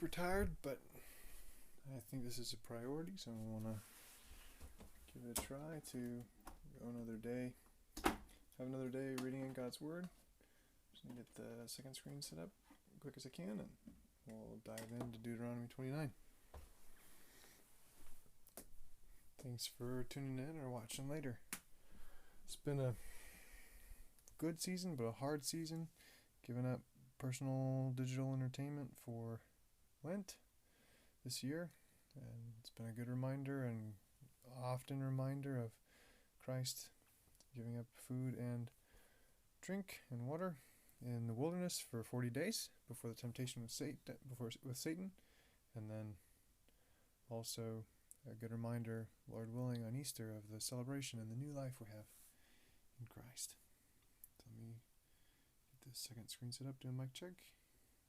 super tired, but I think this is a priority, so I want to give it a try to go another day, have another day reading in God's Word. Just need to get the second screen set up as quick as I can, and we'll dive into Deuteronomy 29. Thanks for tuning in or watching later. It's been a good season, but a hard season. Giving up personal digital entertainment for Lent this year, and it's been a good reminder and often reminder of Christ giving up food and drink and water in the wilderness for 40 days before the temptation with Satan, and then also a good reminder, Lord willing, on Easter of the celebration and the new life we have in Christ. So let me get this second screen set up, do a mic check,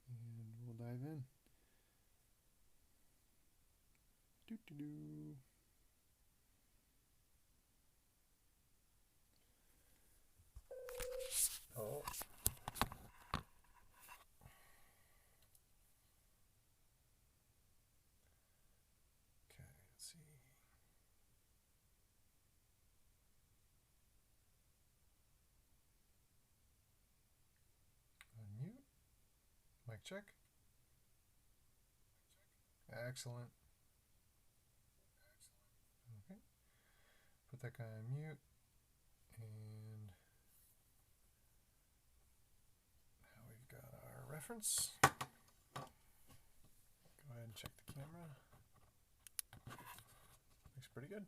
and we'll dive in. Doo-doo-doo. Oh. Okay, let's see. Unmute. Mic check. Excellent. Okay. Put that guy on mute. And now we've got our reference. Go ahead and check the camera. Looks pretty good.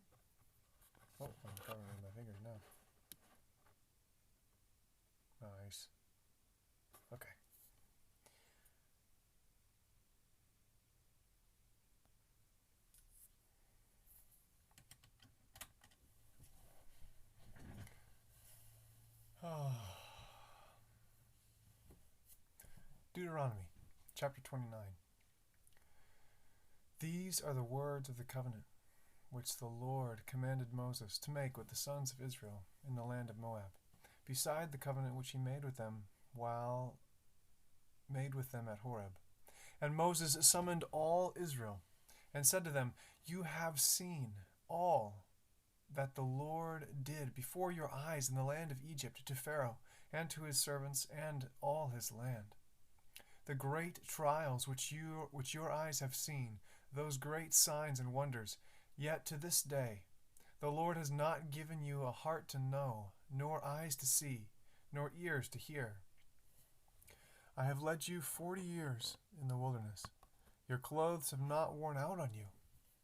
Oh, I'm covering with my fingers now. Nice. Okay. Deuteronomy, chapter 29. These are the words of the covenant which the Lord commanded Moses to make with the sons of Israel in the land of Moab, beside the covenant which he made with them at Horeb. And Moses summoned all Israel and said to them, You have seen all that the Lord did before your eyes in the land of Egypt to Pharaoh and to his servants and all his land. The great trials which your eyes have seen, those great signs and wonders, yet to this day the Lord has not given you a heart to know, nor eyes to see, nor ears to hear. I have led you 40 years in the wilderness. Your clothes have not worn out on you,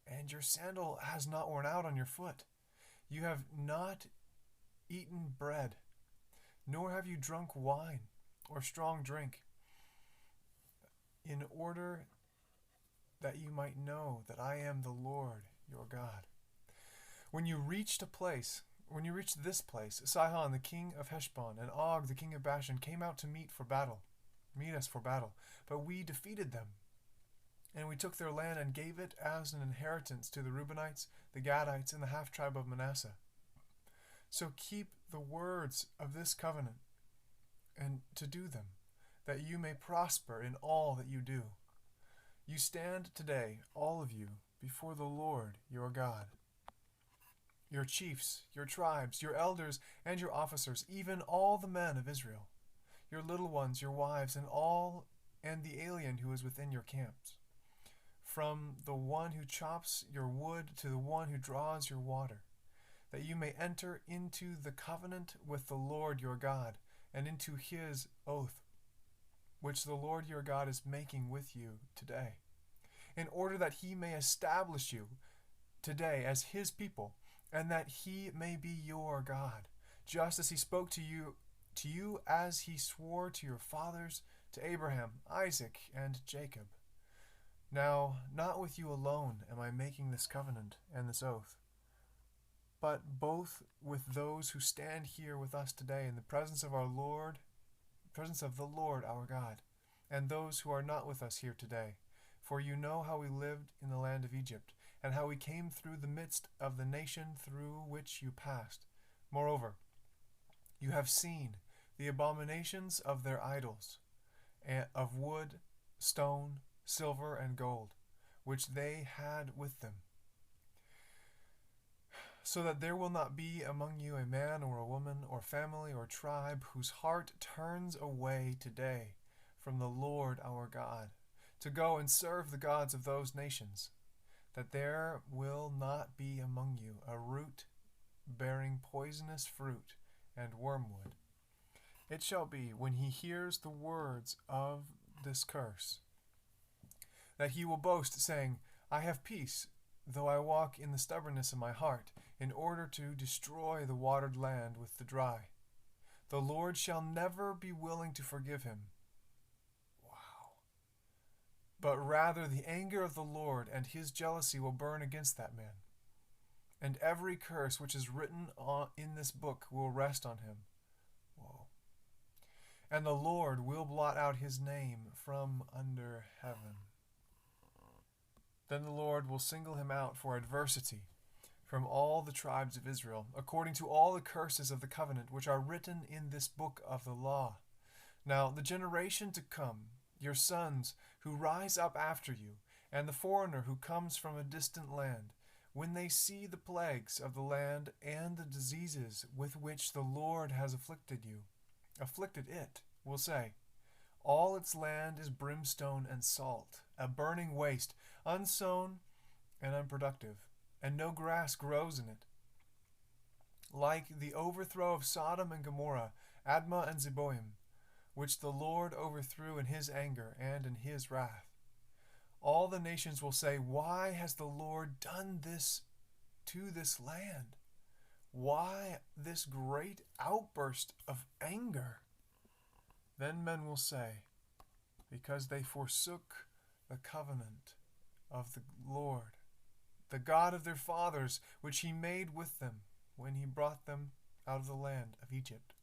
and your sandal has not worn out on your foot. You have not eaten bread, nor have you drunk wine or strong drink, in order that you might know that I am the Lord your God. When you reached this place, Sihon the king of Heshbon and Og the king of Bashan came out to meet us for battle. But we defeated them, and we took their land and gave it as an inheritance to the Reubenites, the Gadites, and the half-tribe of Manasseh. So keep the words of this covenant and to do them, that you may prosper in all that you do. You stand today, all of you, before the Lord your God. Your chiefs, your tribes, your elders, and your officers, even all the men of Israel, your little ones, your wives, and the alien who is within your camps, from the one who chops your wood to the one who draws your water, that you may enter into the covenant with the Lord your God, and into his oath, which the Lord your God is making with you today, in order that he may establish you today as his people, and that he may be your God, just as he spoke to you as he swore to your fathers, to Abraham, Isaac, and Jacob. Now, not with you alone am I making this covenant and this oath, but both with those who stand here with us today in the presence of the Lord our God, and those who are not with us here today. For you know how we lived in the land of Egypt, and how we came through the midst of the nation through which you passed. Moreover, you have seen the abominations of their idols, of wood, stone, silver, and gold, which they had with them, so that there will not be among you a man or a woman or family or tribe whose heart turns away today from the Lord our God, to go and serve the gods of those nations, that there will not be among you a root bearing poisonous fruit and wormwood. It shall be, when he hears the words of this curse, that he will boast, saying, I have peace, though I walk in the stubbornness of my heart, in order to destroy the watered land with the dry. The Lord shall never be willing to forgive him. Wow. But rather the anger of the Lord and his jealousy will burn against that man. And every curse which is written in this book will rest on him. Whoa. And the Lord will blot out his name from under heaven. Then the Lord will single him out for adversity from all the tribes of Israel, according to all the curses of the covenant which are written in this book of the law. Now the generation to come, your sons who rise up after you, and the foreigner who comes from a distant land, when they see the plagues of the land and the diseases with which the Lord has afflicted it, will say, all its land is brimstone and salt, a burning waste, unsown and unproductive, and no grass grows in it. Like the overthrow of Sodom and Gomorrah, Admah and Zeboim, which the Lord overthrew in his anger and in his wrath. All the nations will say, why has the Lord done this to this land? Why this great outburst of anger? Then men will say, because they forsook the covenant of the Lord, the God of their fathers, which he made with them when he brought them out of the land of Egypt.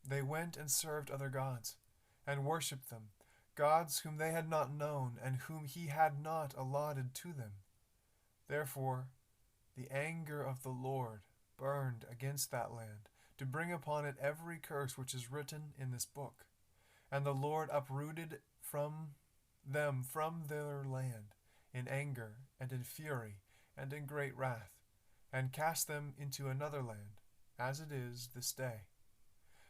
They went and served other gods, and worshipped them, gods whom they had not known, and whom he had not allotted to them. Therefore the anger of the Lord burned against that land, to bring upon it every curse which is written in this book. And the Lord uprooted them from their land, in anger and in fury and in great wrath, and cast them into another land, as it is this day.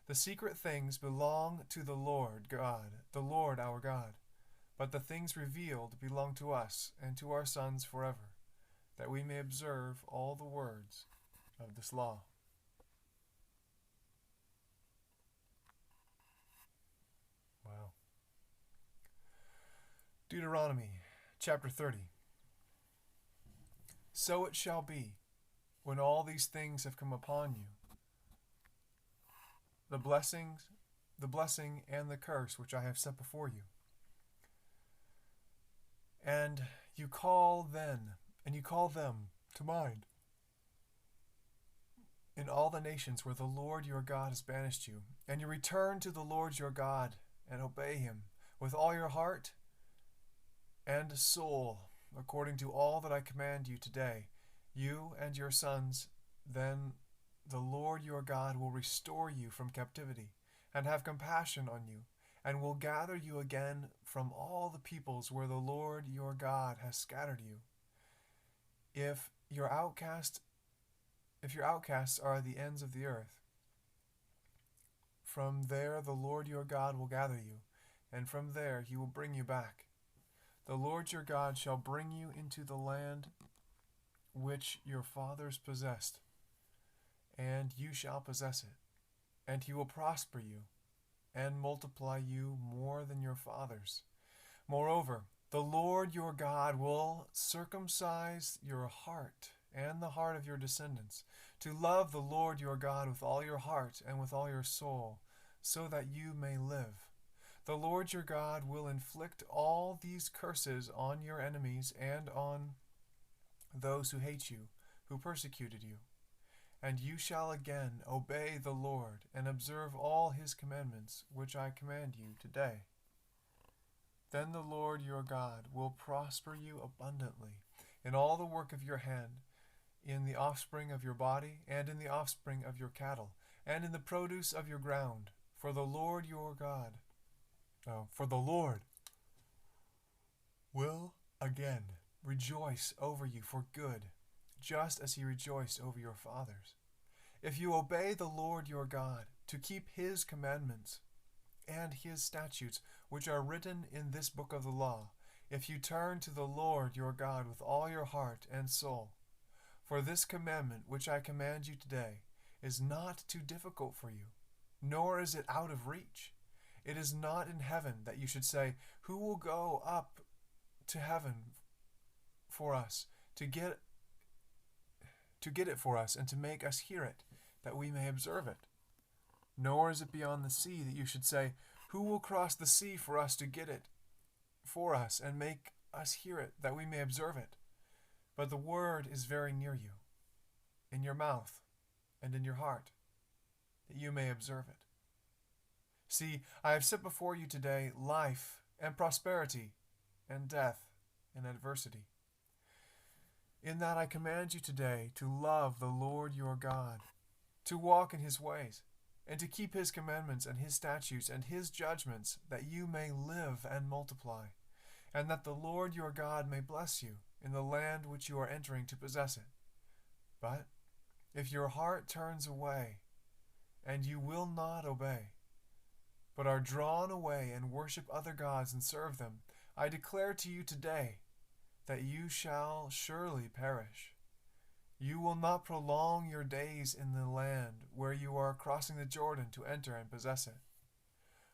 The secret things belong to the Lord God, the Lord our God, but the things revealed belong to us and to our sons forever, that we may observe all the words of this law. Wow. Deuteronomy chapter 30. So it shall be, when all these things have come upon you, the blessing and the curse which I have set before you, and you call them to mind, in all the nations where the Lord your God has banished you, and you return to the Lord your God, and obey him with all your heart and soul, according to all that I command you today, you and your sons, then the Lord your God will restore you from captivity, and have compassion on you, and will gather you again from all the peoples where the Lord your God has scattered you. If your outcasts are at the ends of the earth, from there the Lord your God will gather you, and from there he will bring you back. The Lord your God shall bring you into the land which your fathers possessed, and you shall possess it, and he will prosper you, and multiply you more than your fathers. Moreover, the Lord your God will circumcise your heart and the heart of your descendants, to love the Lord your God with all your heart and with all your soul, so that you may live. The Lord your God will inflict all these curses on your enemies and on those who hate you, who persecuted you. And you shall again obey the Lord and observe all his commandments, which I command you today. Then the Lord your God will prosper you abundantly in all the work of your hand, in the offspring of your body, and in the offspring of your cattle, and in the produce of your ground. For the Lord again rejoice over you for good, just as he rejoiced over your fathers. If you obey the Lord your God to keep his commandments and his statutes, which are written in this book of the law, if you turn to the Lord your God with all your heart and soul. For this commandment which I command you today is not too difficult for you, nor is it out of reach. It is not in heaven that you should say, who will go up to heaven for us to get it for us and to make us hear it, that we may observe it. Nor is it beyond the sea that you should say, who will cross the sea for us to get it for us and make us hear it, that we may observe it. But the word is very near you, in your mouth and in your heart, that you may observe it. See, I have set before you today life and prosperity, and death and adversity. In that I command you today to love the Lord your God, to walk in his ways, and to keep his commandments and his statutes and his judgments, that you may live and multiply, and that the Lord your God may bless you in the land which you are entering to possess it. But if your heart turns away, and you will not obey, but are drawn away and worship other gods and serve them, I declare to you today that you shall surely perish. You will not prolong your days in the land where you are crossing the Jordan to enter and possess it.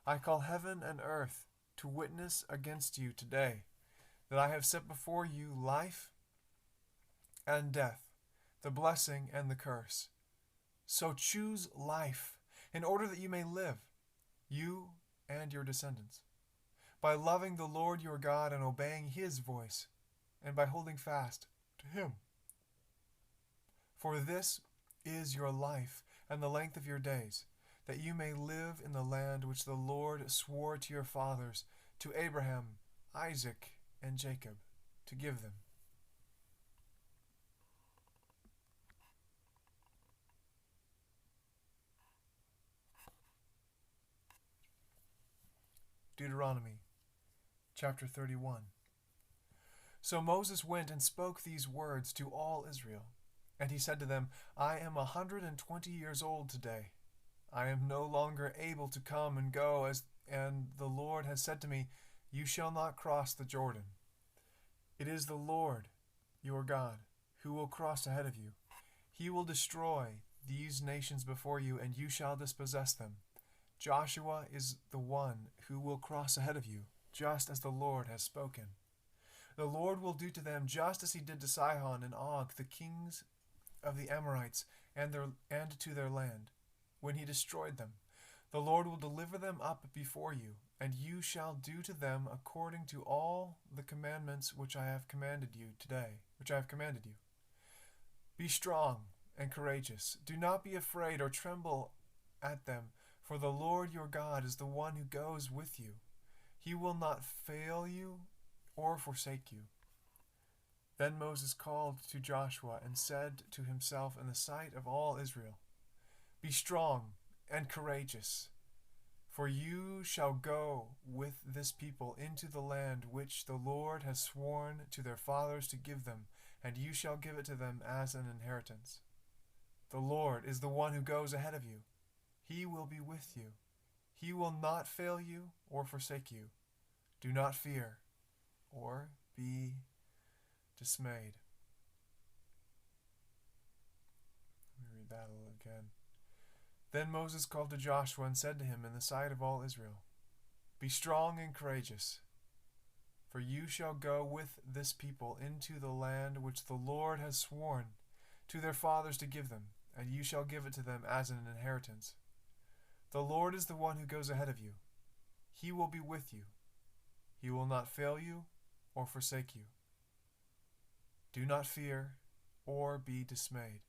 I call heaven and earth to witness against you today that I have set before you life and death, the blessing and the curse. So choose life, in order that you may live, you and your descendants, by loving the Lord your God and obeying his voice, and by holding fast to him. For this is your life and the length of your days, that you may live in the land which the Lord swore to your fathers, to Abraham, Isaac, and Jacob, to give them. Deuteronomy chapter 31. So Moses went and spoke these words to all Israel. And he said to them, I am 120 years old today. I am no longer able to come and go, and the Lord has said to me, you shall not cross the Jordan. It is the Lord your God who will cross ahead of you. He will destroy these nations before you, and you shall dispossess them. Joshua is the one who will cross ahead of you, just as the Lord has spoken. The Lord will do to them just as he did to Sihon and Og, the kings of the Amorites, and to their land, when he destroyed them. The Lord will deliver them up before you, and you shall do to them according to all the commandments which I have commanded you today, Be strong and courageous. Do not be afraid or tremble at them, for the Lord your God is the one who goes with you. He will not fail you or forsake you. Then Moses called to Joshua and said to himself in the sight of all Israel, Be strong and courageous, for you shall go with this people into the land which the Lord has sworn to their fathers to give them, and you shall give it to them as an inheritance. The Lord is the one who goes ahead of you. He will be with you. He will not fail you or forsake you. Do not fear or be dismayed. Let me read that again. Then Moses called to Joshua and said to him in the sight of all Israel, Be strong and courageous, for you shall go with this people into the land which the Lord has sworn to their fathers to give them, and you shall give it to them as an inheritance. The Lord is the one who goes ahead of you. He will be with you. He will not fail you or forsake you. Do not fear or be dismayed.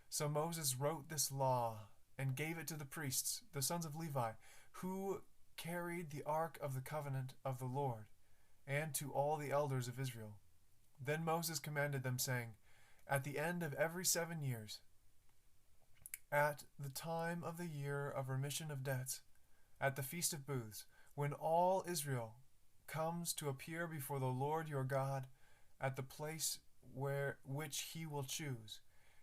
So Moses wrote this law and gave it to the priests, the sons of Levi, who carried the ark of the covenant of the Lord, and to all the elders of Israel. Then Moses commanded them, saying, At the end of every 7 years, at the time of the year of remission of debts, at the Feast of Booths, when all Israel comes to appear before the Lord your God at the place which he will choose,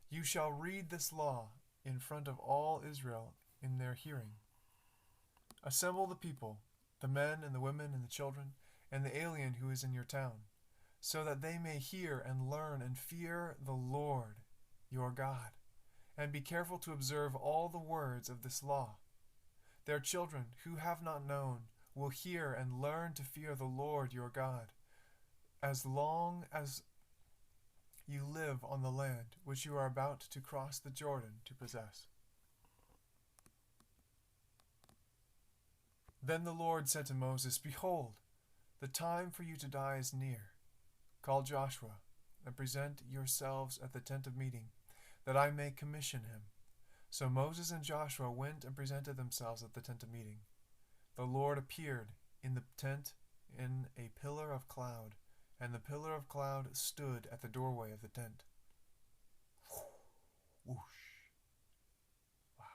you shall read this law in front of all Israel in their hearing. Assemble the people, the men and the women and the children, and the alien who is in your town, so that they may hear and learn and fear the Lord your God, and be careful to observe all the words of this law. Their children who have not known will hear and learn to fear the Lord your God, as long as you live on the land which you are about to cross the Jordan to possess. Then the Lord said to Moses, Behold, the time for you to die is near. Call Joshua, and present yourselves at the tent of meeting, that I may commission him. So Moses and Joshua went and presented themselves at the tent of meeting. The Lord appeared in the tent in a pillar of cloud, and the pillar of cloud stood at the doorway of the tent. Whoosh. Wow.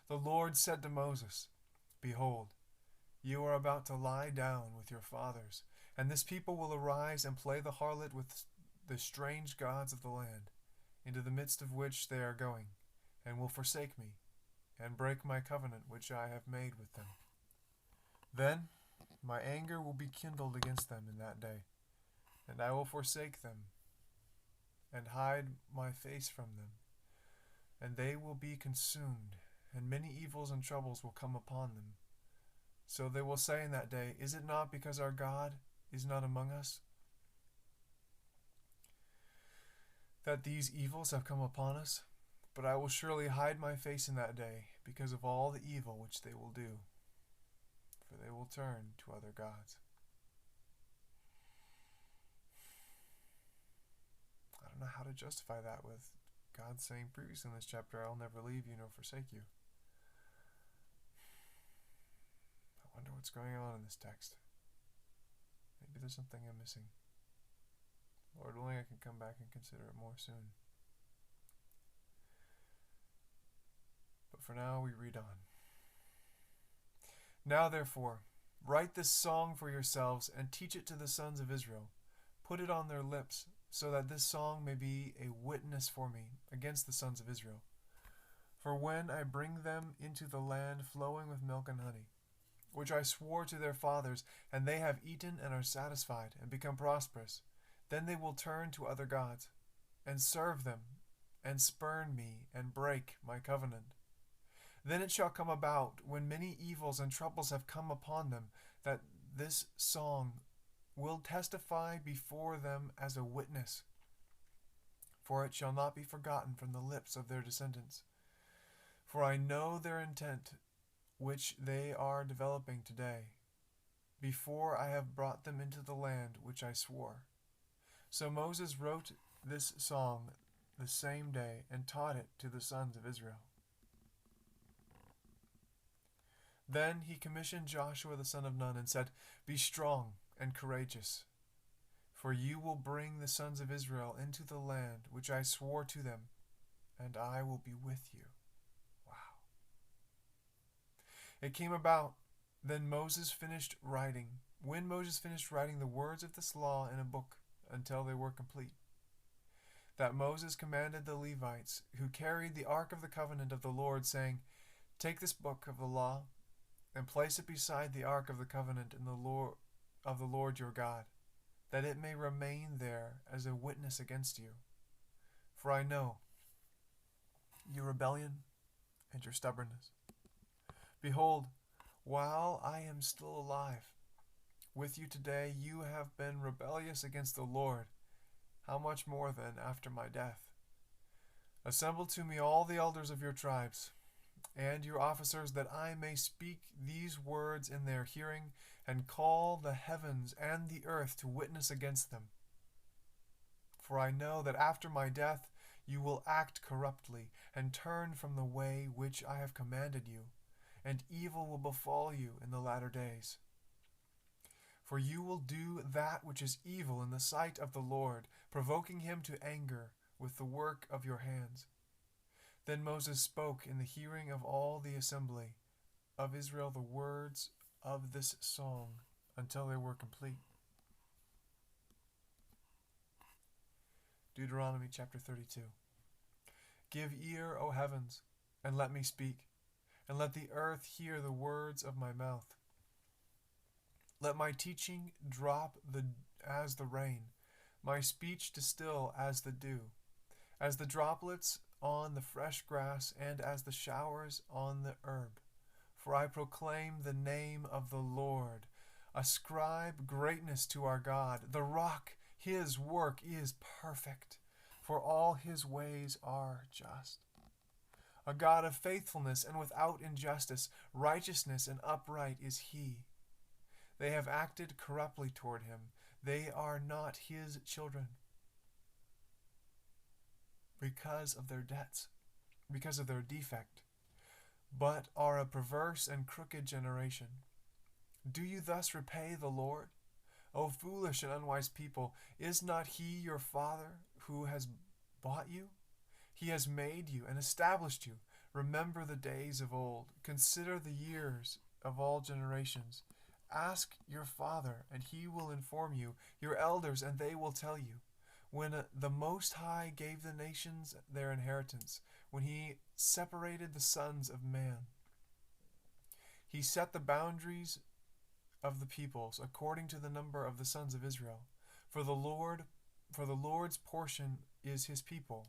The Lord said to Moses, Behold, you are about to lie down with your fathers, and this people will arise and play the harlot with the strange gods of the land, into the midst of which they are going, and will forsake me, and break my covenant which I have made with them. Then my anger will be kindled against them in that day, and I will forsake them, and hide my face from them, and they will be consumed, and many evils and troubles will come upon them. So they will say in that day, Is it not because our God is not among us, that these evils have come upon us? But I will surely hide my face in that day, because of all the evil which they will do, for they will turn to other gods. I don't know how to justify that with God saying previously in this chapter, I'll never leave you nor forsake you. I wonder what's going on in this text. Maybe there's something I'm missing. Lord willing, I can come back and consider it more soon. But for now, we read on. Now therefore, write this song for yourselves and teach it to the sons of Israel. Put it on their lips, so that this song may be a witness for me against the sons of Israel. For when I bring them into the land flowing with milk and honey, which I swore to their fathers, and they have eaten and are satisfied and become prosperous, then they will turn to other gods, and serve them, and spurn me, and break my covenant. Then it shall come about, when many evils and troubles have come upon them, that this song will testify before them as a witness, for it shall not be forgotten from the lips of their descendants. For I know their intent, which they are developing today, before I have brought them into the land which I swore. So Moses wrote this song the same day and taught it to the sons of Israel. Then he commissioned Joshua the son of Nun and said, Be strong and courageous, for you will bring the sons of Israel into the land which I swore to them, and I will be with you. Wow. It came about when Moses finished writing the words of this law in a book until they were complete, that Moses commanded the Levites who carried the ark of the covenant of the Lord, saying, Take this book of the law and place it beside the ark of the covenant of the Lord your God, that it may remain there as a witness against you. For I know your rebellion and your stubbornness. Behold, while I am still alive with you today, you have been rebellious against the Lord. How much more then after my death? Assemble to me all the elders of your tribes and your officers, that I may speak these words in their hearing, and call the heavens and the earth to witness against them. For I know that after my death you will act corruptly, and turn from the way which I have commanded you, and evil will befall you in the latter days. For you will do that which is evil in the sight of the Lord, provoking him to anger with the work of your hands. Then Moses spoke in the hearing of all the assembly of Israel the words of this song until they were complete. Deuteronomy chapter 32. Give ear, O heavens, and let me speak, and let the earth hear the words of my mouth. Let my teaching drop as the rain, my speech distill as the dew, as the droplets on the fresh grass, and as the showers on the herb. For I proclaim the name of the Lord. Ascribe greatness to our God, the rock. His work is perfect, for all his ways are just. A God of faithfulness and without injustice, righteousness and upright is he. They have acted corruptly toward him. They are not his children. Because of their debts, because of their defect, but are a perverse and crooked generation. Do you thus repay the Lord? O foolish and unwise people, is not he your father who has bought you? He has made you and established you. Remember the days of old. Consider the years of all generations. Ask your father, and he will inform you, your elders, and they will tell you. When the Most High gave the nations their inheritance, when he separated the sons of man, he set the boundaries of the peoples according to the number of the sons of Israel. For the Lord's portion is his people.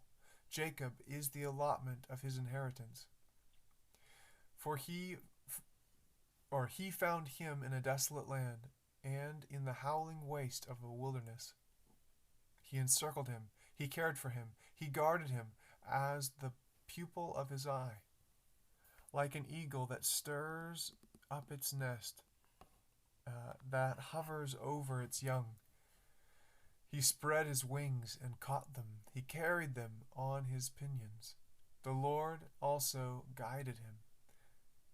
Jacob is the allotment of his inheritance. For he found him in a desolate land, and in the howling waste of a wilderness. He encircled him, he cared for him, he guarded him as the pupil of his eye. Like an eagle that stirs up its nest, that hovers over its young, he spread his wings and caught them. He carried them on his pinions. The Lord also guided him,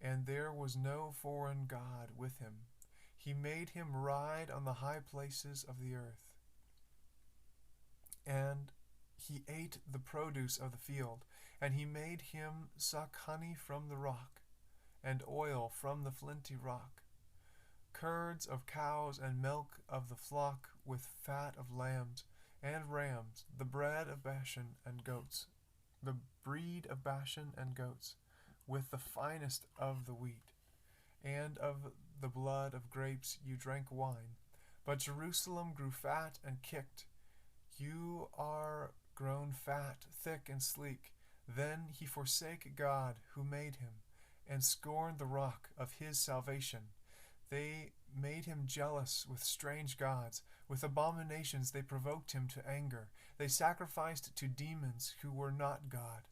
and there was no foreign God with him. He made him ride on the high places of the earth, and he ate the produce of the field, and he made him suck honey from the rock, and oil from the flinty rock, curds of cows and milk of the flock, with fat of lambs and rams, the bread of Bashan and goats, the breed of Bashan and goats, with the finest of the wheat, and of the blood of grapes you drank wine. But Jerusalem grew fat and kicked. You are grown fat, thick and sleek. Then he forsake God who made him, and scorned the rock of his salvation. They made him jealous with strange gods. With abominations they provoked him to anger. They sacrificed to demons who were not God,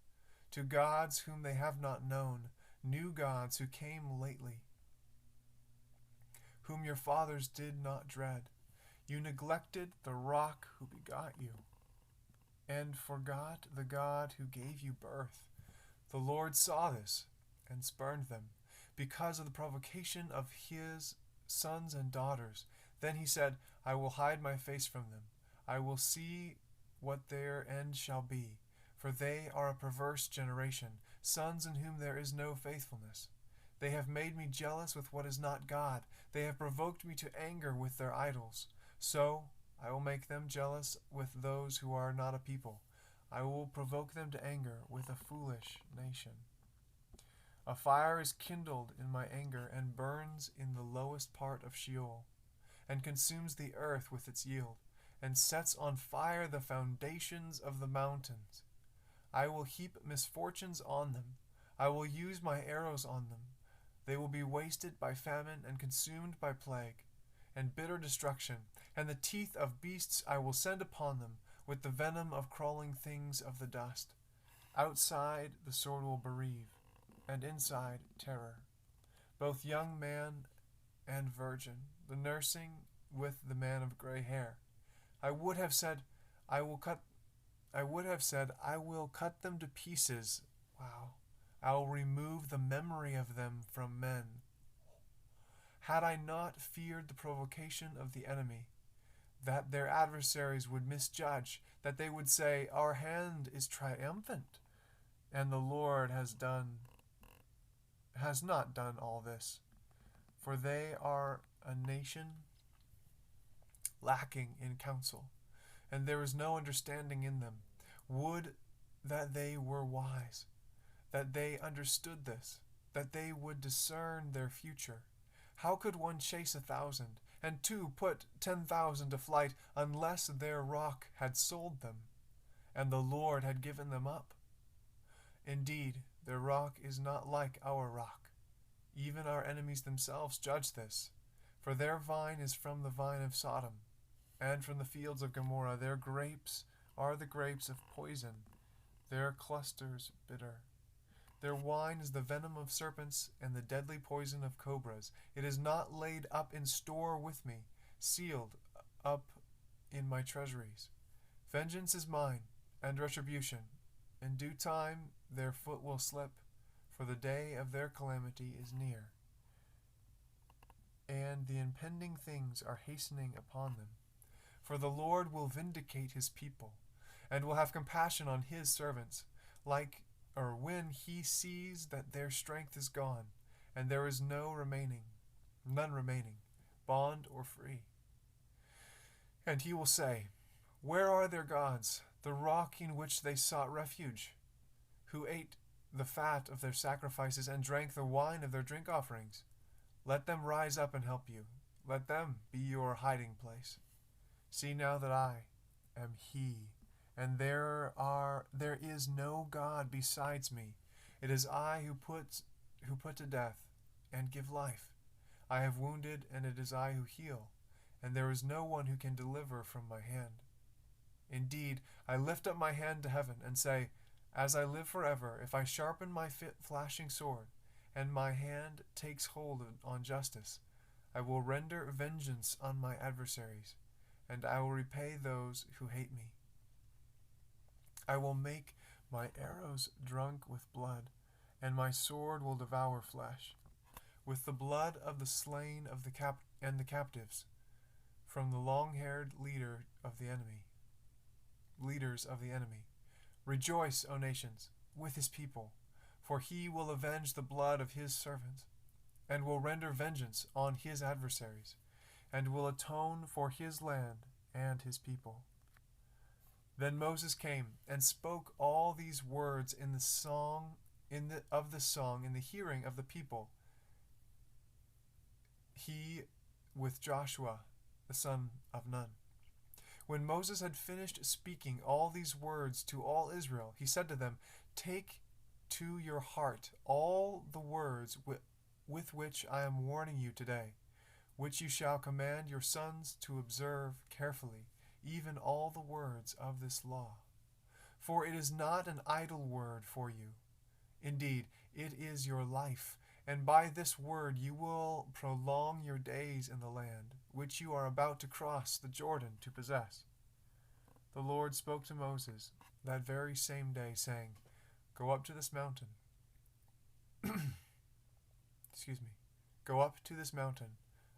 to gods whom they have not known, new gods who came lately, whom your fathers did not dread. You neglected the rock who begot you, and forgot the God who gave you birth. The Lord saw this and spurned them, because of the provocation of his sons and daughters. Then he said, I will hide my face from them. I will see what their end shall be. For they are a perverse generation, sons in whom there is no faithfulness. They have made me jealous with what is not God. They have provoked me to anger with their idols. So I will make them jealous with those who are not a people. I will provoke them to anger with a foolish nation. A fire is kindled in my anger, and burns in the lowest part of Sheol, and consumes the earth with its yield, and sets on fire the foundations of the mountains. I will heap misfortunes on them. I will use my arrows on them. They will be wasted by famine and consumed by plague and bitter destruction, and the teeth of beasts I will send upon them, with the venom of crawling things of the dust. Outside the sword will bereave, and inside terror, both young man and virgin, the nursing with the man of gray hair. I would have said, I will cut them to pieces. Wow. I will remove the memory of them from men. Had I not feared the provocation of the enemy, that their adversaries would misjudge, that they would say, our hand is triumphant, and the Lord has not done all this. For they are a nation lacking in counsel, and there is no understanding in them. Would that they were wise, that they understood this, that they would discern their future. How could one chase 1,000, and two put 10,000 to flight, unless their rock had sold them, and the Lord had given them up? Indeed, their rock is not like our rock. Even our enemies themselves judge this. For their vine is from the vine of Sodom, and from the fields of Gomorrah. Their grapes are the grapes of poison, their clusters bitter. Their wine is the venom of serpents and the deadly poison of cobras. It is not laid up in store with me, sealed up in my treasuries. Vengeance is mine, and retribution. In due time their foot will slip, for the day of their calamity is near, and the impending things are hastening upon them. For the Lord will vindicate his people, and will have compassion on his servants, when he sees that their strength is gone, and there is none remaining, bond or free. And he will say, where are their gods, the rock in which they sought refuge, who ate the fat of their sacrifices and drank the wine of their drink offerings? Let them rise up and help you. Let them be your hiding place. See now that I am he, and there is no God besides me. It is I who put to death and give life. I have wounded, and it is I who heal, and there is no one who can deliver from my hand. Indeed, I lift up my hand to heaven and say, as I live forever, if I sharpen my flashing sword, and my hand takes hold on justice, I will render vengeance on my adversaries, and I will repay those who hate me. I will make my arrows drunk with blood, and my sword will devour flesh, with the blood of the slain of the captives, from the long-haired leaders of the enemy. Rejoice, O nations, with his people, for he will avenge the blood of his servants, and will render vengeance on his adversaries, and will atone for his land and his people. Then Moses came and spoke all these words in the song in the hearing of the people, he with Joshua the son of Nun. When Moses had finished speaking all these words to all Israel, he said to them, take to your heart all the words with which I am warning you today, which you shall command your sons to observe carefully, even all the words of this law. For it is not an idle word for you. Indeed, it is your life, and by this word you will prolong your days in the land, which you are about to cross the Jordan to possess. The Lord spoke to Moses that very same day, saying, go up to this mountain. Go up to this mountain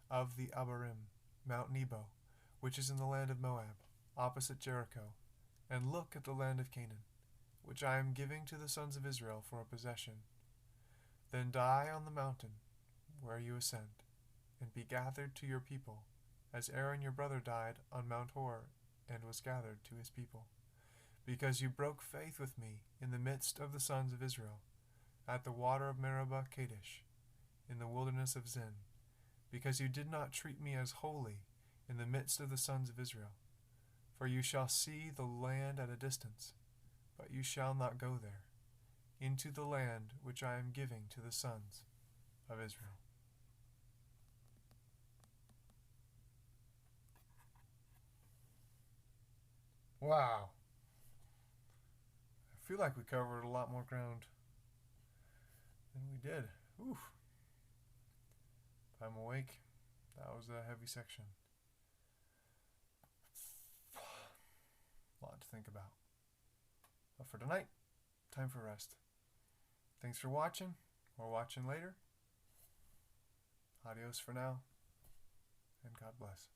of the Abarim, Mount Nebo, which is in the land of Moab, opposite Jericho, and look at the land of Canaan, which I am giving to the sons of Israel for a possession. Then die on the mountain where you ascend, and be gathered to your people, as Aaron your brother died on Mount Hor, and was gathered to his people, because you broke faith with me in the midst of the sons of Israel, at the water of Meribah Kadesh, in the wilderness of Zin, because you did not treat me as holy in the midst of the sons of Israel. For you shall see the land at a distance, but you shall not go there, into the land which I am giving to the sons of Israel. Wow. I feel like we covered a lot more ground than we did. Oof. If I'm awake, that was a heavy section. A lot to think about. But for tonight, time for rest. Thanks for watching, or watching later. Adios for now, and God bless.